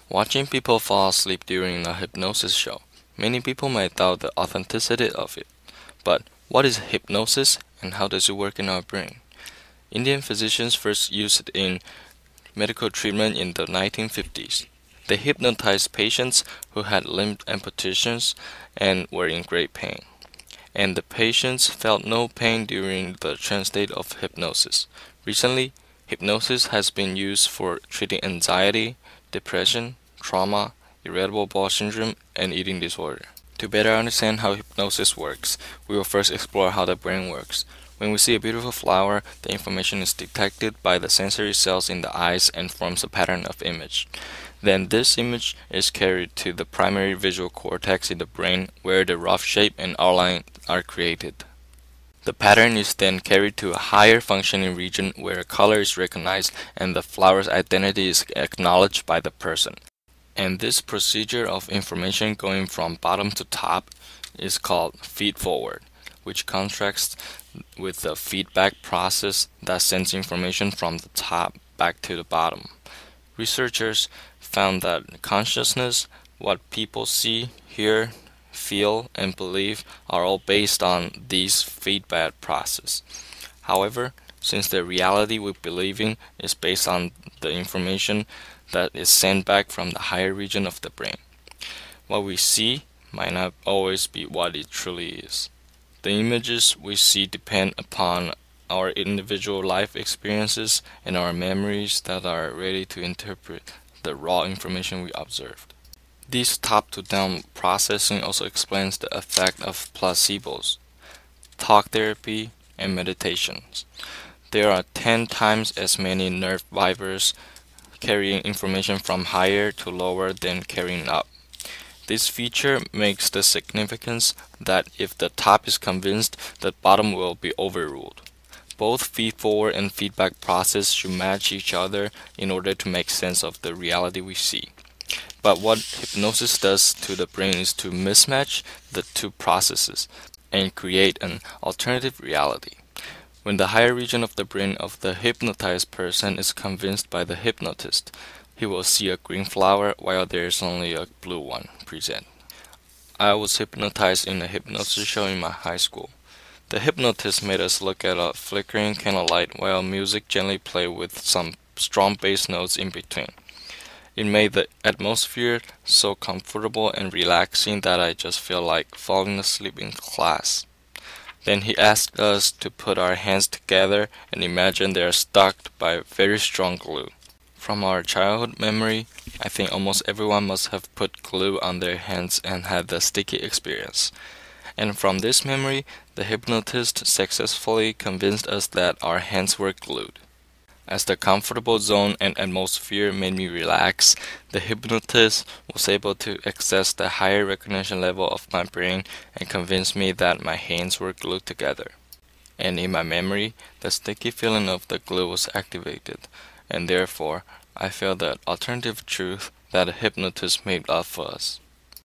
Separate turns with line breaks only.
Watching people fall asleep during a hypnosis show, many people might doubt the authenticity of it. But what is hypnosis and how does it work in our brain? Indian physicians first used it in medical treatment in the 1950s. They hypnotized patients who had limb amputations and were in great pain. And the patients felt no pain during the trance state of hypnosis. Recently, hypnosis has been used for treating anxiety, depression, trauma, irritable bowel syndrome, and eating disorder. To better understand how hypnosis works, we will first explore how the brain works. When we see a beautiful flower, the information is detected by the sensory cells in the eyes and forms a pattern of image. Then this image is carried to the primary visual cortex in the brain where the rough shape and outline are created. The pattern is then carried to a higher functioning region where a color is recognized and the flower's identity is acknowledged by the person. And this procedure of information going from bottom to top is called feed forward, which contrasts with the feedback process that sends information from the top back to the bottom. Researchers found that consciousness, what people see, hear, feel, and believe are all based on these feedback process. However, since the reality we believe in is based on the information that is sent back from the higher region of the brain, what we see might not always be what it truly is. The images we see depend upon our individual life experiences and our memories that are ready to interpret the raw information we observed. This top-to-down processing also explains the effect of placebos, talk therapy, and meditations. There are 10 times as many nerve fibers carrying information from higher to lower than carrying up. This feature makes the significance that if the top is convinced, the bottom will be overruled. Both feed-forward and feedback process should match each other in order to make sense of the reality we see. But what hypnosis does to the brain is to mismatch the two processes and create an alternative reality. When the higher region of the brain of the hypnotized person is convinced by the hypnotist, he will see a green flower while there is only a blue one present. I was hypnotized in a hypnosis show in my high school. The hypnotist made us look at a flickering candlelight while music gently played with some strong bass notes in between. It made the atmosphere so comfortable and relaxing that I just feel like falling asleep in class. Then he asked us to put our hands together and imagine they are stuck by very strong glue. From our childhood memory, I think almost everyone must have put glue on their hands and had the sticky experience. And from this memory, the hypnotist successfully convinced us that our hands were glued. As the comfortable zone and atmosphere made me relax, the hypnotist was able to access the higher recognition level of my brain and convince me that my hands were glued together. And in my memory, the sticky feeling of the glue was activated, and therefore, I felt the alternative truth that the hypnotist made up for us.